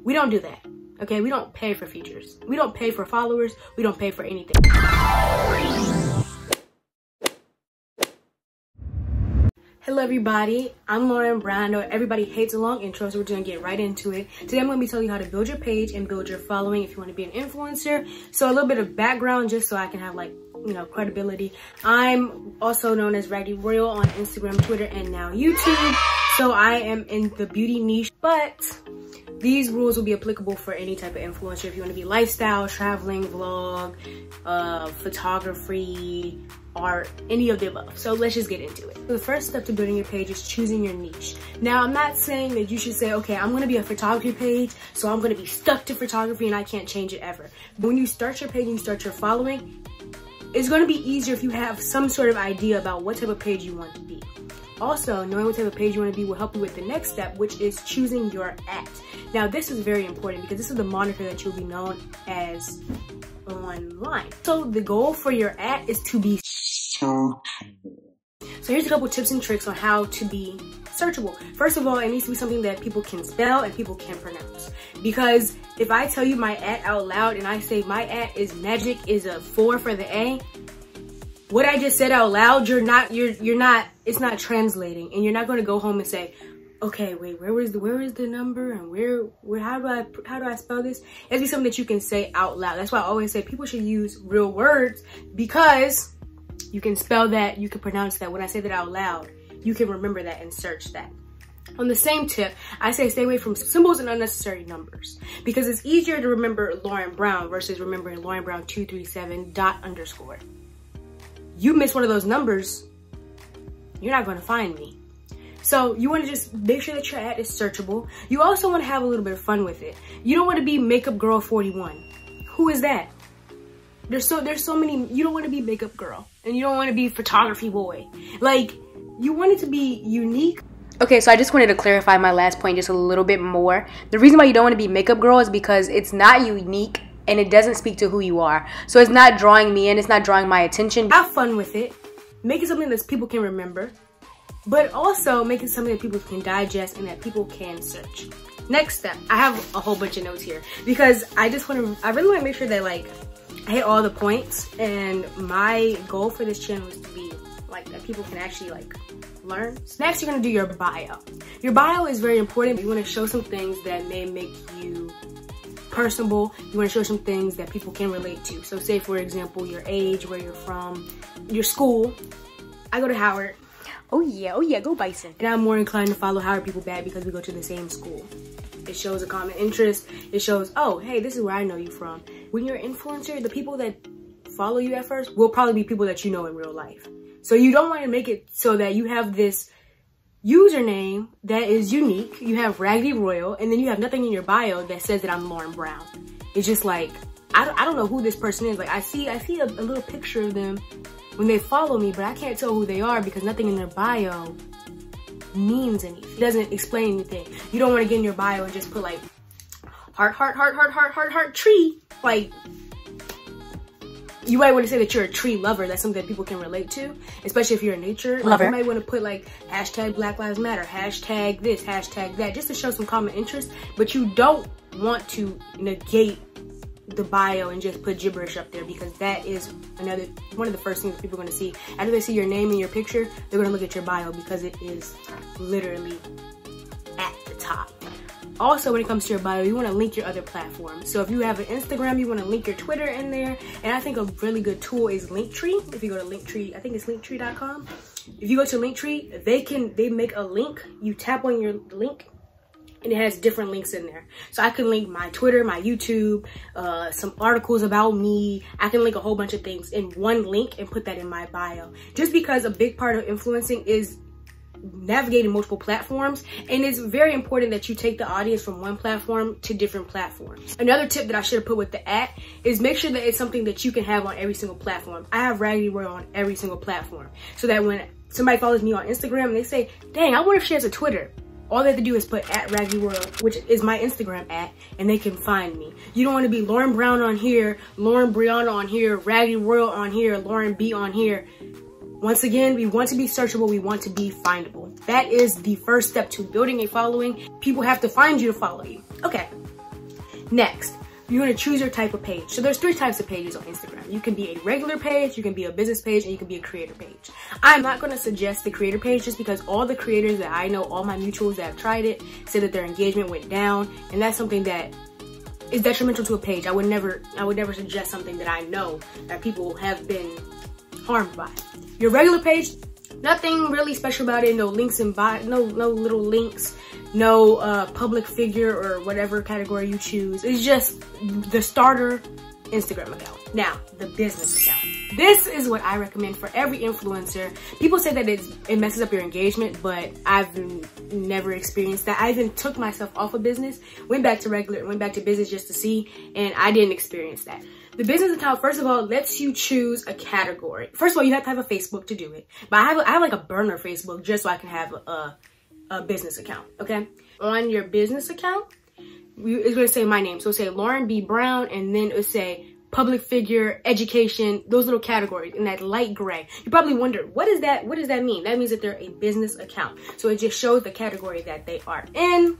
We don't do that. Okay, we don't pay for features. We don't pay for followers. We don't pay for anything. Hello everybody, I'm Lauren Brown. I know everybody hates a long intro, so we're gonna get right into it. Today I'm gonna be telling you how to build your page and build your following if you wanna be an influencer. So a little bit of background just so I can have credibility. I'm also known as Raggedy Royal on Instagram, Twitter, and now YouTube. So I am in the beauty niche, but these rules will be applicable for any type of influencer. If you wanna be lifestyle, traveling, vlog, photography, art, any of the above. So let's just get into it. The first step to building your page is choosing your niche. Now, I'm not saying that you should say, okay, I'm gonna be a photography page, so I'm gonna be stuck to photography and I can't change it ever. But when you start your page and you start your following, it's gonna be easier if you have some sort of idea about what type of page you want to be. Also, knowing what type of page you want to be will help you with the next step, which is choosing your @. Now, this is very important because this is the moniker that you'll be known as online. So the goal for your @ is to be searchable. So here's a couple tips and tricks on how to be searchable. First of all, it needs to be something that people can spell and people can pronounce. Because if I tell you my @ out loud and I say my @ is magic is a 4 for the A, what I just said out loud, it's not translating, and you're not going to go home and say, okay, wait, where is the number and how do I spell this? It has to be something that you can say out loud. That's why I always say people should use real words because you can spell that, you can pronounce that. When I say that out loud, you can remember that and search that. On the same tip, I say stay away from symbols and unnecessary numbers because it's easier to remember Lauren Brown versus remembering Lauren Brown 237._. You miss one of those numbers, you're not going to find me. So you want to just make sure that your @ is searchable. You also want to have a little bit of fun with it. You don't want to be Makeup Girl 41. Who is that? There's so many. You don't want to be Makeup Girl and you don't want to be Photography Boy. Like, you want it to be unique. Okay, so I just wanted to clarify my last point just a little bit more. The reason why you don't want to be Makeup Girl is because it's not unique and it doesn't speak to who you are. So it's not drawing me in, it's not drawing my attention. Have fun with it. Make it something that people can remember, but also make it something that people can digest and that people can search. Next step, I have a whole bunch of notes here because I really want to make sure that I hit all the points, and my goal for this channel is to be that people can actually learn. So next, you're gonna do your bio. Your bio is very important. You want to show some things that may make you personable. You want to show some things that people can relate to. So say, for example, your age, where you're from, your school. I go to Howard. Oh yeah, go Bison. And I'm more inclined to follow Howard people back because we go to the same school. It shows a common interest. It shows, oh, hey, this is where I know you from. When you're an influencer, the people that follow you at first will probably be people that you know in real life. So you don't want to make it so that you have this username that is unique. You have Raggedy Royal, and then you have nothing in your bio that says that I'm Lauren Brown. It's just I don't know who this person is. I see a little picture of them when they follow me, but I can't tell who they are because nothing in their bio means anything. It doesn't explain anything. You don't want to get in your bio and just put heart, tree. You might want to say that you're a tree lover. That's something that people can relate to, especially if you're a nature lover. You might want to put hashtag Black Lives Matter, hashtag this, hashtag that, just to show some common interest. But you don't want to negate the bio and just put gibberish up there, because that is one of the first things people are going to see. After they see your name and your picture, they're going to look at your bio because it is literally at the top. Also, when it comes to your bio, you want to link your other platforms. So if you have an Instagram, you want to link your Twitter in there. And I think a really good tool is Linktree. If you go to Linktree, I think it's linktree.com. If you go to Linktree, they make a link. You tap on your link and it has different links in there. So I can link my Twitter, my YouTube, some articles about me. I can link a whole bunch of things in one link and put that in my bio. Just because a big part of influencing is navigating multiple platforms, and it's very important that you take the audience from one platform to different platforms. Another tip that I should have put with the @ is make sure that it's something that you can have on every single platform. I have Raggedy Royal on every single platform, so that when somebody follows me on Instagram and they say, dang, I wonder if she has a Twitter, all they have to do is put @Raggedy Royal, which is my Instagram @, and they can find me. You don't want to be Lauren Brown on here, Lauren Brianna on here, Raggedy Royal on here, Lauren B on here. Once again, we want to be searchable, we want to be findable. That is the first step to building a following. People have to find you to follow you. Okay, Next, you want to choose your type of page. So there's 3 types of pages on Instagram. You can be a regular page, you can be a business page, and you can be a creator page. I'm not going to suggest the creator page just because all the creators that I know, all my mutuals that have tried it, say that their engagement went down, and that's something that is detrimental to a page. I would never suggest something that I know that people have been harmed by. Your regular page, nothing really special about it. No links in bio, no little links, no public figure or whatever category you choose. It's just the starter Instagram account. Now, the business account. This is what I recommend for every influencer. People say that it messes up your engagement, but I've never experienced that. I even took myself off of business, went back to business just to see, and I didn't experience that. The business account, first of all, lets you choose a category. First of all, you have to have a Facebook to do it. But I have like a burner Facebook just so I can have a business account, okay? On your business account, it's gonna say my name. So it'll say Lauren B. Brown, and then it'll say public figure, education, those little categories in that light gray. You probably wonder, what does that mean? That means that they're a business account. So it just shows the category that they are in.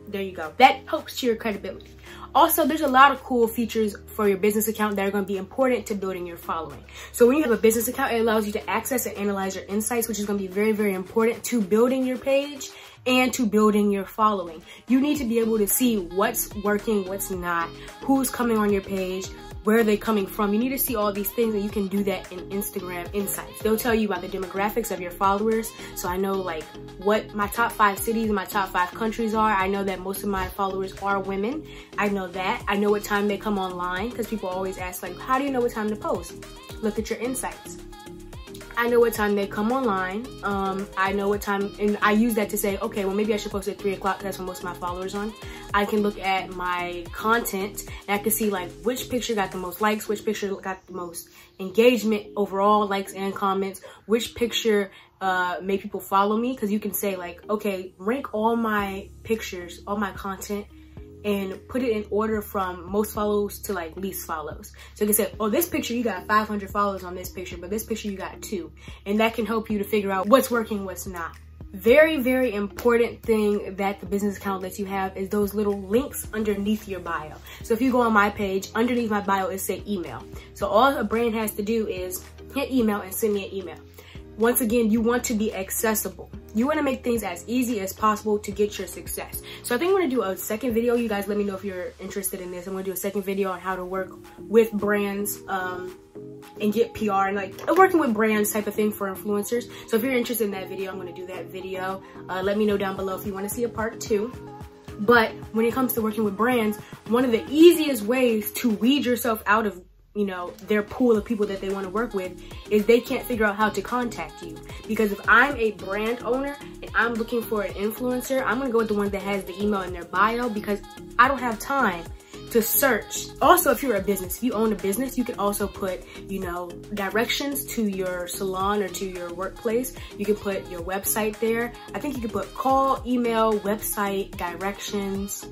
There you go. That helps to your credibility. Also, there's a lot of cool features for your business account that are going to be important to building your following. So when you have a business account, it allows you to access and analyze your insights, which is going to be very, very important to building your page and to building your following. You need to be able to see what's working, what's not, who's coming on your page, where are they coming from. You need to see all these things, and you can do that in Instagram Insights. They'll tell you about the demographics of your followers. So I know like what my top 5 cities and my top 5 countries are. I know that most of my followers are women. I know that. I know what time they come online, because people always ask like, how do you know what time to post? Look at your insights. I know what time they come online. I know what time, and I use that to say, okay, well, maybe I should post at 3 o'clock. That's when most of my followers on. I can look at my content and I can see like which picture got the most likes, which picture got the most engagement overall, likes and comments, which picture made people follow me. Because you can say like, okay, rank all my pictures, all my content, and put it in order from most follows to like least follows. So you can say, oh, this picture you got 500 followers on this picture, but this picture you got 2. And that can help you to figure out what's working, what's not. Very, very important thing that the business account lets you have is those little links underneath your bio. So if you go on my page, underneath my bio, it says email. So all a brand has to do is hit email and send me an email. Once again, you want to be accessible. You want to make things as easy as possible to get your success. So I think I'm going to do a second video. You guys let me know if you're interested in this. I'm going to do a second video on how to work with brands and get PR and like working with brands type of thing for influencers. So if you're interested in that video, I'm going to do that video. Let me know down below if you want to see a part 2. But when it comes to working with brands, one of the easiest ways to weed yourself out of their pool of people that they want to work with is they can't figure out how to contact you. Because if I'm a brand owner and I'm looking for an influencer, I'm going to go with the one that has the email in their bio, because I don't have time to search. Also, if you're a business, if you own a business, you can also put, directions to your salon or to your workplace. You can put your website there. I think you can put call, email, website, directions,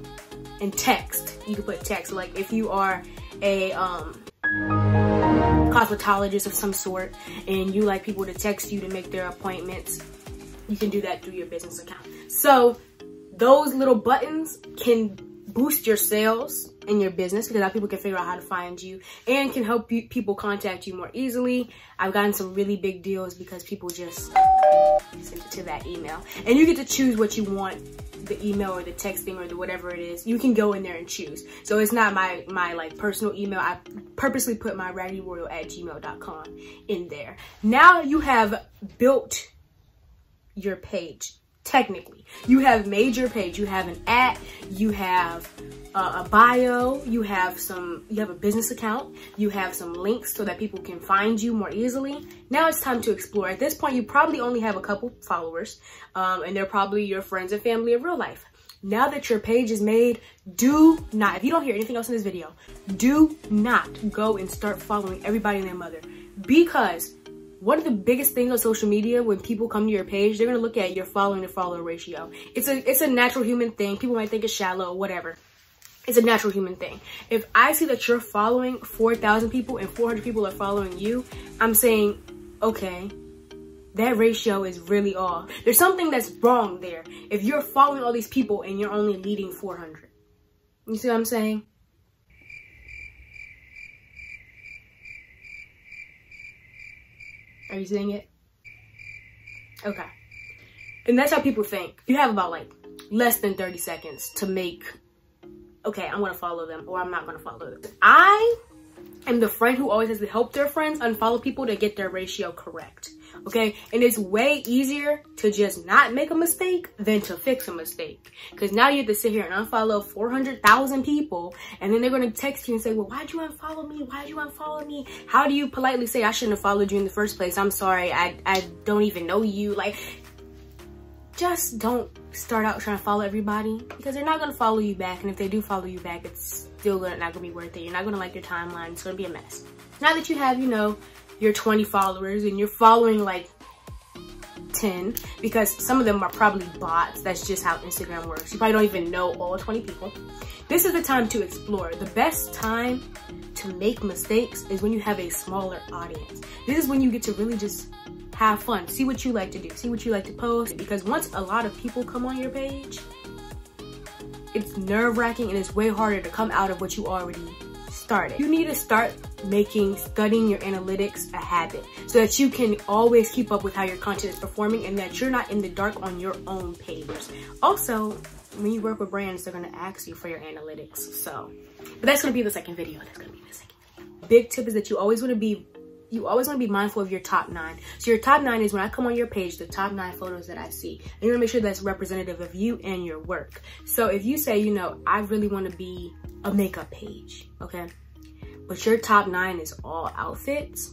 and text. You can put text. Like if you are a cosmetologist of some sort and you like people to text you to make their appointments, you can do that through your business account. So those little buttons can boost your sales in your business, because now people can figure out how to find you and can help people contact you more easily. I've gotten some really big deals because people just send it to that email, and you get to choose what you want, the email or the texting or the whatever it is. You can go in there and choose. So it's not my like personal email. I purposely put my raggyroyal@gmail.com in there. Now you have built your page. Technically, you have made your page. You have an @ you have a bio, you have a business account, you have some links so that people can find you more easily. Now it's time to explore. At this point, you probably only have a couple followers, and they're probably your friends and family of real life. Now that your page is made, do not, if you don't hear anything else in this video, do not go and start following everybody and their mother. Because one of the biggest things on social media, when people come to your page, they're gonna look at your following to follower ratio. It's a natural human thing. People might think it's shallow or whatever. It's a natural human thing. If I see that you're following 4,000 people and 400 people are following you, I'm saying, okay, that ratio is really off. There's something that's wrong there. If you're following all these people and you're only leading 400, You see what I'm saying? Are you seeing it? Okay. And that's how people think. You have about like less than 30 seconds to make, okay, I'm gonna follow them or I'm not gonna follow them. I am the friend who always has to help their friends unfollow people to get their ratio correct. Okay, and it's way easier to just not make a mistake than to fix a mistake. Because now you have to sit here and unfollow 400,000 people, and then they're going to text you and say, well, why'd you unfollow me? Why'd you unfollow me? How do you politely say I shouldn't have followed you in the first place? I'm sorry, I don't even know you. Like, just don't start out trying to follow everybody, because they're not going to follow you back. And if they do follow you back, it's still not going to be worth it. You're not going to like your timeline. It's going to be a mess. Now that you have, you know, your 20 followers and you're following like 10, because some of them are probably bots. That's just how Instagram works. You probably don't even know all 20 people. This is the time to explore. The best time to make mistakes is when you have a smaller audience. This is when you get to really just have fun. See what you like to do. See what you like to post. Because once a lot of people come on your page, it's nerve-wracking and it's way harder to come out of what you already started. You need to start studying your analytics a habit so that you can always keep up with how your content is performing and that you're not in the dark on your own page. Also, when you work with brands, they're going to ask you for your analytics. So, but that's going to be the second video. Big tip is that you always want to be mindful of your top 9. So your top 9 is when I come on your page, the top 9 photos that I see. And you're gonna make sure that's representative of you and your work. So if you say, you know, I really want to be a makeup page, okay? But your top 9 is all outfits,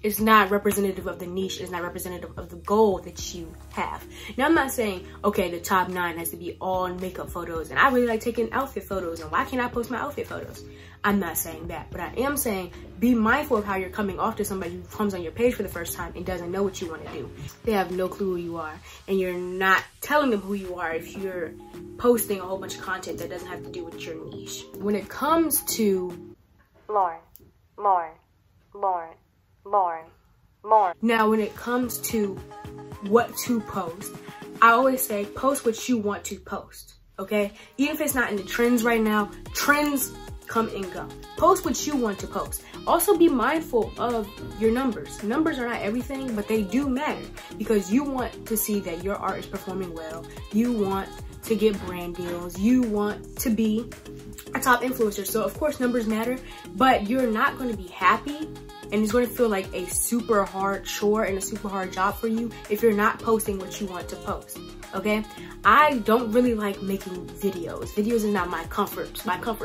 it's not representative of the niche, it's not representative of the goal that you have. Now, I'm not saying, okay, the top 9 has to be all makeup photos, and I really like taking outfit photos, and why can't I post my outfit photos? I'm not saying that, but I am saying be mindful of how you're coming off to somebody who comes on your page for the first time and doesn't know what you want to do. They have no clue who you are, and you're not telling them who you are if you're posting a whole bunch of content that doesn't have to do with your niche. When it comes to Now, when it comes to what to post, I always say post what you want to post, okay? Even if it's not in the trends right now, trends come and go. Post what you want to post. Also be mindful of your numbers. Numbers are not everything, but they do matter because you want to see that your art is performing well. You want to get brand deals. You want to be a top influencer. So of course numbers matter, but you're not going to be happy and it's going to feel like a super hard chore and a super hard job for you if you're not posting what you want to post, okay? I don't really like making videos. Videos is not my comfort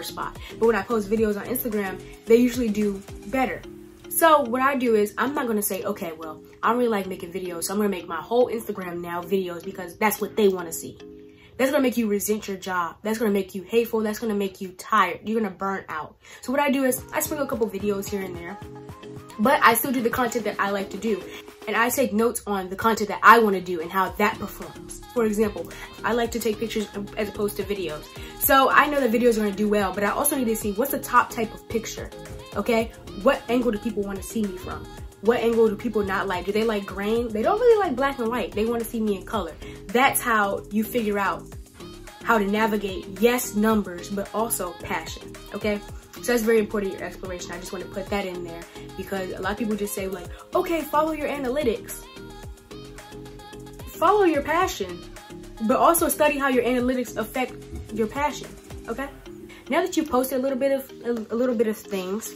spot. But when I post videos on Instagram, they usually do better. So what I do is I'm not going to say, okay, well, I don't really like making videos, so I'm going to make my whole Instagram now videos because that's what they want to see. That's going to make you resent your job. That's going to make you hateful. That's going to make you tired. You're going to burn out. So what I do is I sprinkle a couple videos here and there, but I still do the content that I like to do. And I take notes on the content that I want to do and how that performs. For example, I like to take pictures as opposed to videos. So I know that videos are going to do well, but I also need to see what's the top type of picture, okay? What angle do people want to see me from? What angle do people not like? Do they like grain? They don't really like black and white. They want to see me in color. That's how you figure out how to navigate, yes, numbers, but also passion, okay? So that's very important, your exploration. I just want to put that in there because a lot of people just say like, okay, follow your analytics. Follow your passion, but also study how your analytics affect your passion, okay? Now that you posted a little bit of things,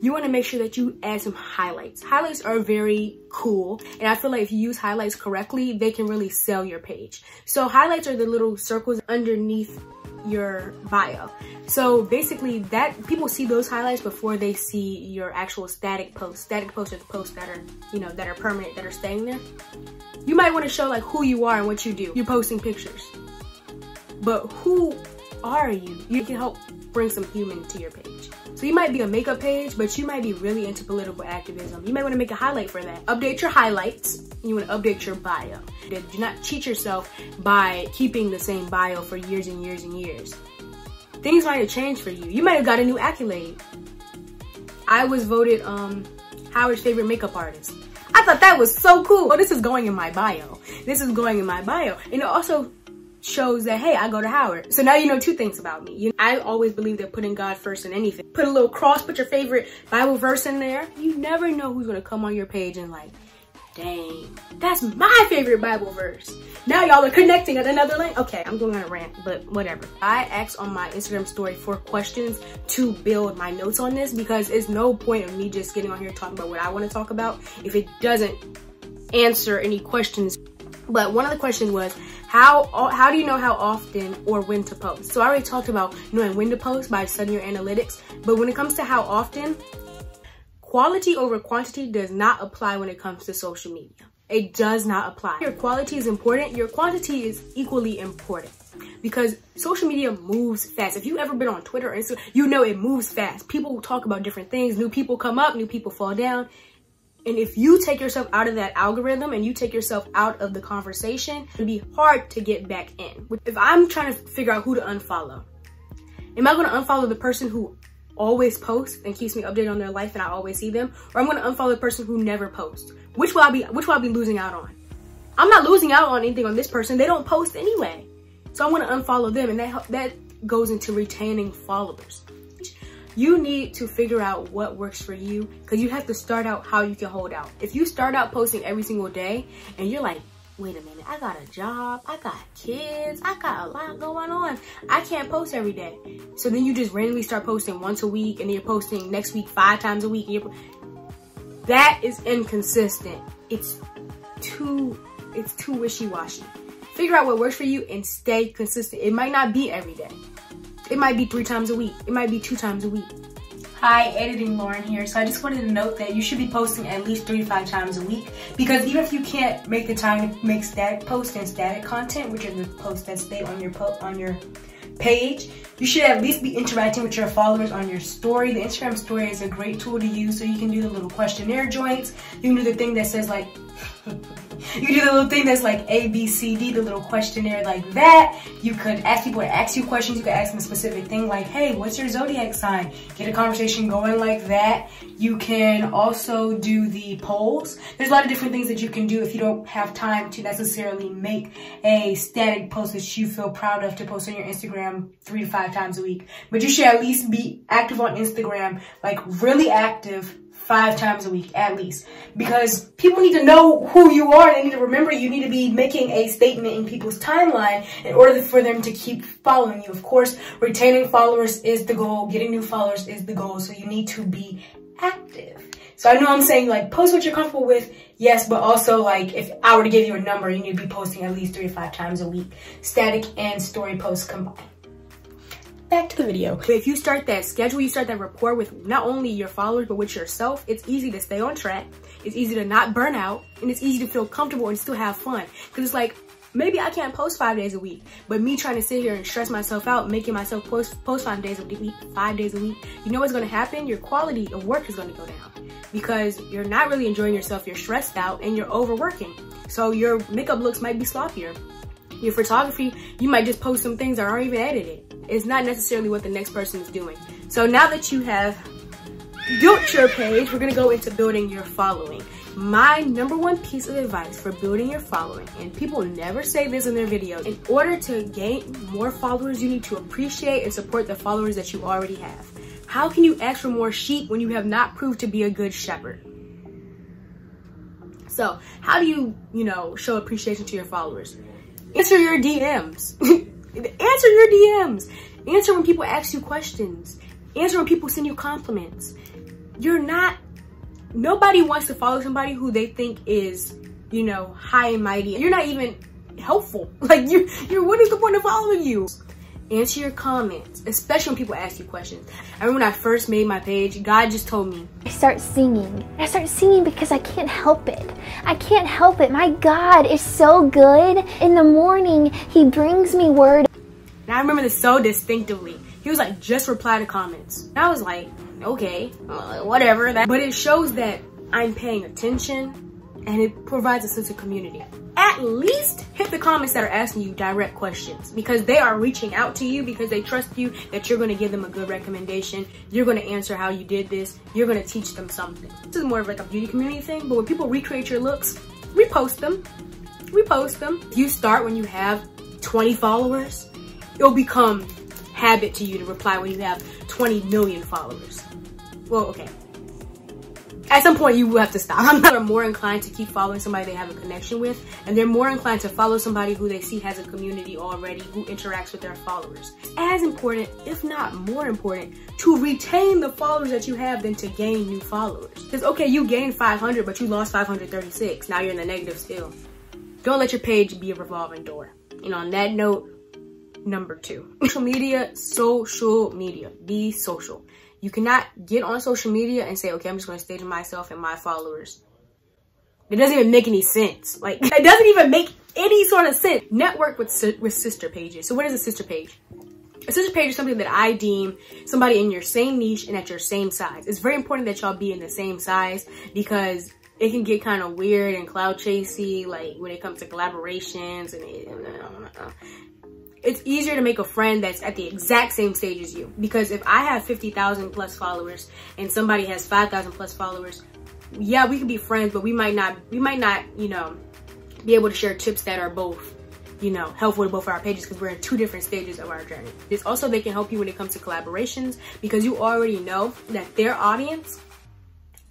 you want to make sure that you add some highlights. Highlights are very cool, and I feel like if you use highlights correctly, they can really sell your page. So highlights are the little circles underneath your bio. So basically that people see those highlights before they see your actual static posts. Static posts are the posts that are, you know, that are permanent, that are staying there. You might want to show like who you are and what you do. You're posting pictures, but who are you? You can help bring some human to your page. So you might be a makeup page, but you might be really into political activism. You might want to make a highlight for that. Update your highlights. You want to update your bio. Do not cheat yourself by keeping the same bio for years and years and years. Things might have changed for you. You might have got a new accolade. I was voted Howard's favorite makeup artist. I thought that was so cool. Well, this is going in my bio. This is going in my bio. And also, shows that, hey, I go to Howard. So now you know 2 things about me. I always believe that putting God first in anything. Put a little cross, put your favorite Bible verse in there. You never know who's gonna come on your page and like, dang, that's my favorite Bible verse. Now y'all are connecting at another lane. Okay, I'm going on a rant, but whatever. I asked on my Instagram story for questions to build my notes on this, because it's no point of me just getting on here talking about what I want to talk about if it doesn't answer any questions. But one of the questions was, how do you know how often or when to post? So I already talked about knowing when to post by studying your analytics, but when it comes to how often, quality over quantity does not apply when it comes to social media. It does not apply. Your quality is important. Your quantity is equally important, because social media moves fast. If you've ever been on Twitter or Instagram, you know it moves fast. People talk about different things. New people come up, new people fall down. And if you take yourself out of that algorithm and you take yourself out of the conversation, it'll be hard to get back in. If I'm trying to figure out who to unfollow, am I going to unfollow the person who always posts and keeps me updated on their life and I always see them, or I'm going to unfollow the person who never posts? Which will I be losing out on? I'm not losing out on anything on this person. They don't post anyway. So I'm going to unfollow them, and that goes into retaining followers. You need to figure out what works for you, because you have to start out how you can hold out. If you start out posting every single day and you're like, wait a minute, I got a job, I got kids, I got a lot going on, I can't post every day. So then you just randomly start posting once a week, and then you're posting next week 5 times a week. That is inconsistent. It's too wishy-washy. Figure out what works for you and stay consistent. It might not be every day. It might be 3 times a week. It might be 2 times a week. Hi, Editing Lauren here. So I just wanted to note that you should be posting at least 3 to 5 times a week, because even if you can't make the time to make static posts and static content, which are the posts that stay on your page, you should at least be interacting with your followers on your story. The Instagram story is a great tool to use, so you can do the little questionnaire joints. You can do the thing that says like, you can do the little thing that's like A, B, C, D, the little questionnaire like that. You could ask people to ask you questions. You could ask them a specific thing like, hey, what's your zodiac sign? Get a conversation going like that. You can also do the polls. There's a lot of different things that you can do if you don't have time to necessarily make a static post that you feel proud of to post on your Instagram 3 to 5 times a week. But you should at least be active on Instagram, like really active, 5 times a week at least, because people need to know who you are. They need to remember you. Need to be making a statement in people's timeline in order for them to keep following you. Of course, retaining followers is the goal. Getting new followers is the goal. So you need to be active. So I know I'm saying like post what you're comfortable with, yes, but also like if I were to give you a number, you need to be posting at least 3 to 5 times a week, static and story posts combined. Back to the video. If you start that schedule, you start that rapport with not only your followers, but with yourself, it's easy to stay on track. It's easy to not burn out, and it's easy to feel comfortable and still have fun. Because it's like, maybe I can't post 5 days a week, but me trying to sit here and stress myself out, making myself post 5 days a week, 5 days a week, you know what's going to happen? Your quality of work is going to go down, because you're not really enjoying yourself. You're stressed out and you're overworking. So your makeup looks might be sloppier. Your photography, you might just post some things that aren't even edited. It's not necessarily what the next person is doing. So now that you have built your page, we're gonna go into building your following. My #1 piece of advice for building your following, and people never say this in their videos, in order to gain more followers, you need to appreciate and support the followers that you already have. How can you ask for more sheep when you have not proved to be a good shepherd? So how do you show appreciation to your followers? Answer your DMs. Answer your DMs. Answer when people ask you questions. Answer when people send you compliments. Nobody wants to follow somebody who they think is, high and mighty. You're not even helpful. Like what is the point of following you? Answer your comments, especially when people ask you questions. I remember when I first made my page, God just told me, I start singing. I start singing because I can't help it. I can't help it. My God is so good. In the morning, He brings me word. And I remember this so distinctively. He was like, just reply to comments. And I was like, okay, whatever. But it shows that I'm paying attention, and it provides a sense of community. At least hit the comments that are asking you direct questions, because they are reaching out to you because they trust you that you're going to give them a good recommendation. You're going to answer how you did this. You're going to teach them something. This is more of like a beauty community thing, but when people recreate your looks, repost them. Repost them. You start when you have 20 followers, it'll become habit to you to reply when you have 20 million followers. Well, okay. At some point, you will have to stop. They're more inclined to keep following somebody they have a connection with, and they're more inclined to follow somebody who they see has a community already, who interacts with their followers. As important, if not more important, to retain the followers that you have than to gain new followers. Because, okay, you gained 500, but you lost 536. Now you're in the negative still. Don't let your page be a revolving door. And on that note, number 2. Social media. Be social. You cannot get on social media and say, okay, I'm just going to stay to myself and my followers. It doesn't even make any sense. Like, it doesn't even make any sort of sense. Network with sister pages. So what is a sister page? A sister page is something that I deem somebody in your same niche and at your same size. It's very important that y'all be in the same size because it can get kind of weird and cloud chasey, like when it comes to collaborations it's easier to make a friend that's at the exact same stage as you. Because if I have 50,000 plus followers and somebody has 5,000 plus followers, yeah, we could be friends, but we might not, you know, be able to share tips that are both, you know, helpful to both of our pages because we're in 2 different stages of our journey. It's also, they can help you when it comes to collaborations because you already know that their audience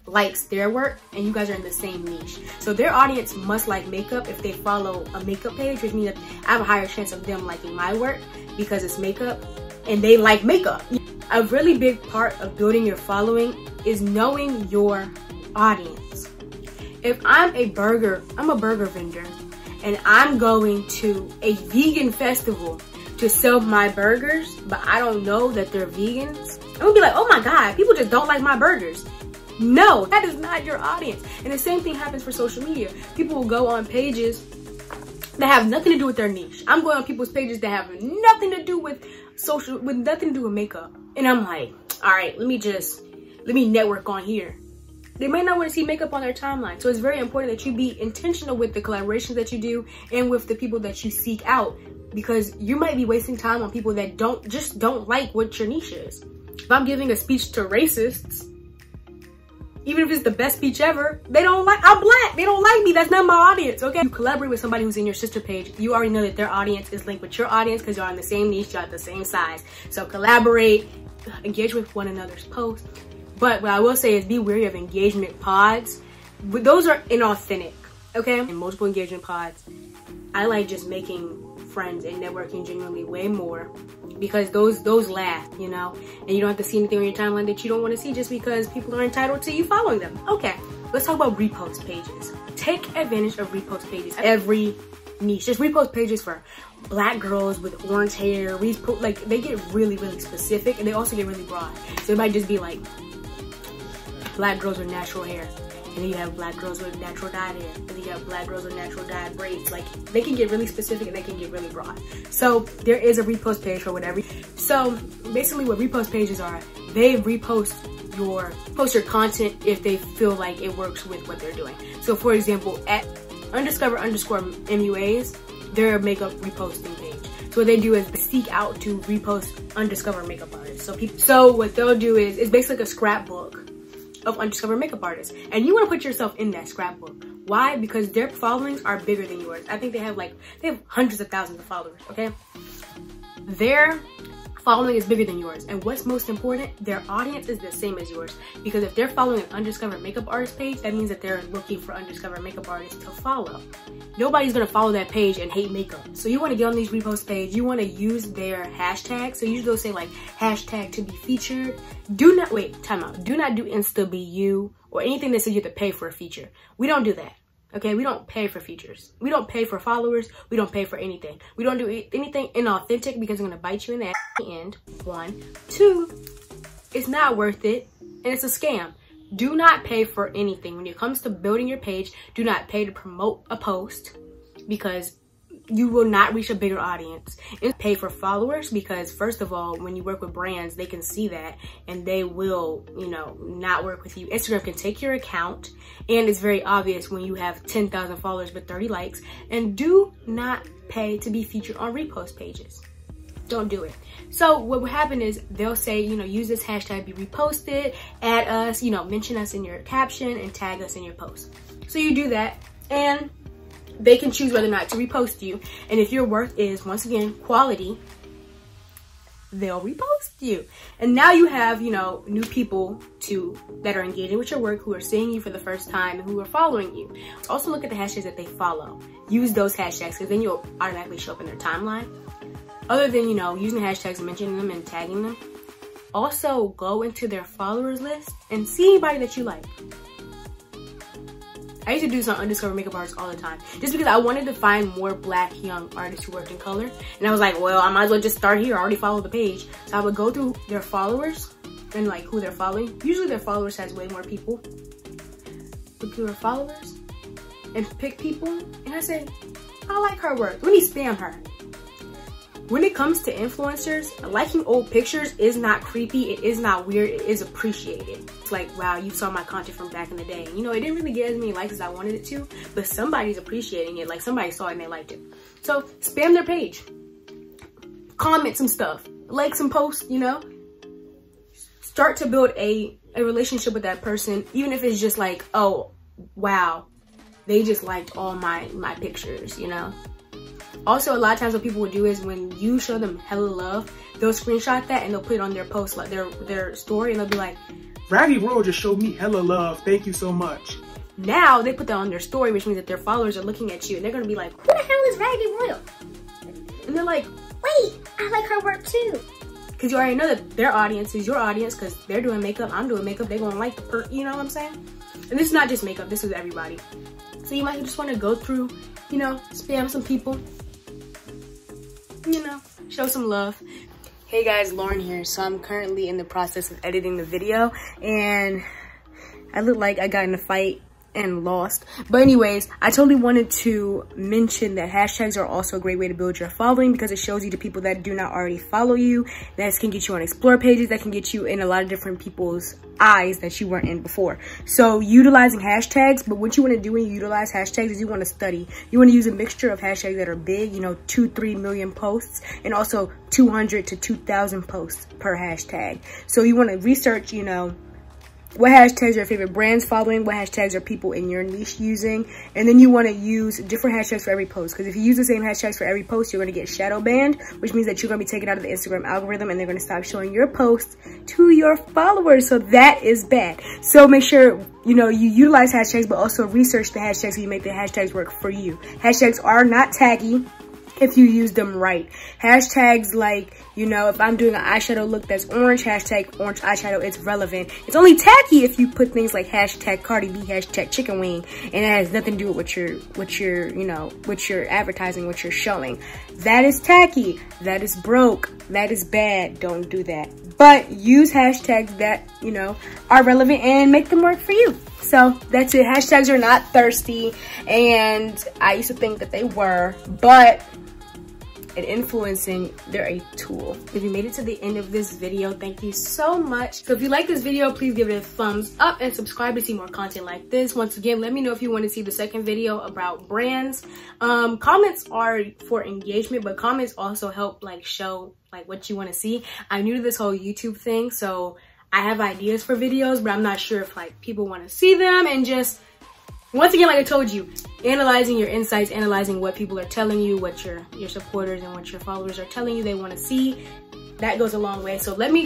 likes their work and you guys are in the same niche. So their audience must like makeup if they follow a makeup page, which means that I have a higher chance of them liking my work because it's makeup and they like makeup. A really big part of building your following is knowing your audience. If I'm a burger vendor and I'm going to a vegan festival to sell my burgers, but I don't know that they're vegans, I'm gonna be like, oh my God, people just don't like my burgers. No, that is not your audience. And the same thing happens for social media. People will go on pages that have nothing to do with their niche. I'm going on people's pages that have nothing to do with nothing to do with makeup. And I'm like, all right, let me network on here. They might not want to see makeup on their timeline. So it's very important that you be intentional with the collaborations that you do and with the people that you seek out, because you might be wasting time on people that just don't like what your niche is. If I'm giving a speech to racists, even if it's the best speech ever, I'm black, they don't like me, that's not my audience, okay? You collaborate with somebody who's in your sister page, you already know that their audience is linked with your audience because you're on the same niche, you're at the same size. So collaborate, engage with one another's posts. But what I will say is be wary of engagement pods. Those are inauthentic, okay? In multiple engagement pods, I like just making friends and networking genuinely way more because those last, you know, and you don't have to see anything on your timeline that you don't want to see just because people are entitled to you following them. Okay, let's talk about repost pages. Take advantage of repost pages. Every niche, there's repost pages for black girls with orange hair. Like, they get really, really specific and they also get really broad. So it might just be like black girls with natural hair. And then you have black girls with natural dyed hair. And then you have black girls with natural dyed braids. Like, they can get really specific and they can get really broad. So there is a repost page for whatever. So basically what repost pages are, they repost your content if they feel like it works with what they're doing. So for example, at undiscovered_MUAs, they're a makeup reposting page. So what they do is seek out to repost undiscovered makeup artists. So what they'll do is, it's basically like a scrapbook of undiscovered makeup artists, and you want to put yourself in that scrapbook. Why? Because their followings are bigger than yours. I think they have hundreds of thousands of followers, okay? Their following is bigger than yours, and what's most important, their audience is the same as yours, because if they're following an undiscovered makeup artist page, that means that they're looking for undiscovered makeup artists to follow. Nobody's gonna follow that page and hate makeup. So you want to get on these repost page, you want to use their hashtags. So usually they'll say like hashtag to be featured. Do not do Insta be you or anything that says you have to pay for a feature. We don't do that. Okay, we don't pay for features. We don't pay for followers. We don't pay for anything. We don't do anything inauthentic because it's gonna bite you in the ass at the end. 1, 2, it's not worth it and it's a scam. Do not pay for anything. When it comes to building your page, do not pay to promote a post because you will not reach a bigger audience. And pay for followers because, first of all, when you work with brands, they can see that and they will, you know, not work with you. Instagram can take your account and it's very obvious when you have 10,000 followers but 30 likes. And do not pay to be featured on repost pages. Don't do it. So what will happen is they'll say, you know, use this hashtag, be reposted, add us, you know, mention us in your caption and tag us in your post. So you do that and they can choose whether or not to repost you. And if your work is, once again, quality, they'll repost you. And now you have, you know, new people that are engaging with your work, who are seeing you for the first time, and who are following you. Also look at the hashtags that they follow. Use those hashtags, because then you'll automatically show up in their timeline. Other than, you know, using the hashtags, mentioning them and tagging them, also go into their followers list and see anybody that you like. I used to do some undiscovered makeup artists all the time, just because I wanted to find more black young artists who worked in color. And I was like, well, I might as well just start here. I already follow the page. So I would go through their followers and like who they're following. Usually their followers has way more people. Look through their followers and pick people. And I say, I like her work. Let me spam her. When it comes to influencers, liking old pictures is not creepy. It is not weird. It is appreciated. It's like, wow, you saw my content from back in the day. You know, it didn't really get as many likes as I wanted it to, but somebody's appreciating it. Like, somebody saw it and they liked it. So spam their page. Comment some stuff. Like some posts, you know. Start to build a relationship with that person, even if it's just like, oh, wow, they just liked all my pictures, you know. Also, a lot of times what people will do is when you show them hella love, they'll screenshot that and they'll put it on their post, like their story, and they'll be like, Raggedy Royal just showed me hella love. Thank you so much. Now they put that on their story, which means that their followers are looking at you and they're gonna be like, who the hell is Raggedy Royal? And they're like, wait, I like her work too. Because you already know that their audience is your audience, because they're doing makeup, I'm doing makeup, they're gonna like you know what I'm saying? And this is not just makeup, this is everybody. So you might just wanna go through, you know, spam some people. You know, show some love. Hey guys, Lauren here. So I'm currently in the process of editing the video, and I look like I got in a fight and lost. But anyways, I totally wanted to mention that hashtags are also a great way to build your following, because it shows you to people that do not already follow you. That can get you on explore pages, that can get you in a lot of different people's eyes that you weren't in before. So utilizing hashtags, but what you want to do when you utilize hashtags is you want to study. You want to use a mixture of hashtags that are big, you know, 2-3 million posts, and also 200 to 2,000 posts per hashtag. So you want to research, you know, what hashtags are your favorite brands following, what hashtags are people in your niche using, and then you want to use different hashtags for every post, because if you use the same hashtags for every post, you're going to get shadow banned, which means that you're going to be taken out of the Instagram algorithm and they're going to stop showing your posts to your followers. So that is bad. So make sure, you know, you utilize hashtags, but also research the hashtags so you make the hashtags work for you. Hashtags are not taggy if you use them right. Hashtags like, you know, if I'm doing an eyeshadow look that's orange, hashtag orange eyeshadow, it's relevant. It's only tacky if you put things like hashtag Cardi B, hashtag chicken wing, and it has nothing to do with what you're, you know, what you're advertising, what you're showing. That is tacky. That is broke. That is bad. Don't do that. But use hashtags that, you know, are relevant and make them work for you. So that's it. Hashtags are not thirsty, and I used to think that they were, but in influencing, they're a tool. If you made it to the end of this video, thank you so much. So if you like this video, please give it a thumbs up and subscribe to see more content like this. Once again, let me know if you want to see the second video about brands. Comments are for engagement, but comments also help like show like what you want to see. I'm new to this whole YouTube thing, so I have ideas for videos, but I'm not sure if like people want to see them. And just once again, like I told you, analyzing your insights, analyzing what people are telling you, what your supporters and what your followers are telling you they want to see, that goes a long way. So let me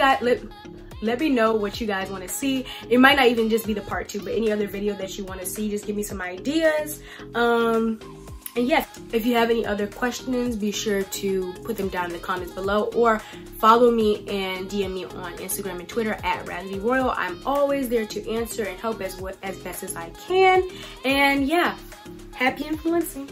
know what you guys want to see. It might not even just be the part 2, but any other video that you want to see, just give me some ideas. And yeah, if you have any other questions, be sure to put them down in the comments below, or follow me and DM me on Instagram and Twitter at Raggedy Royal. I'm always there to answer and help as best as I can. And yeah, happy influencing.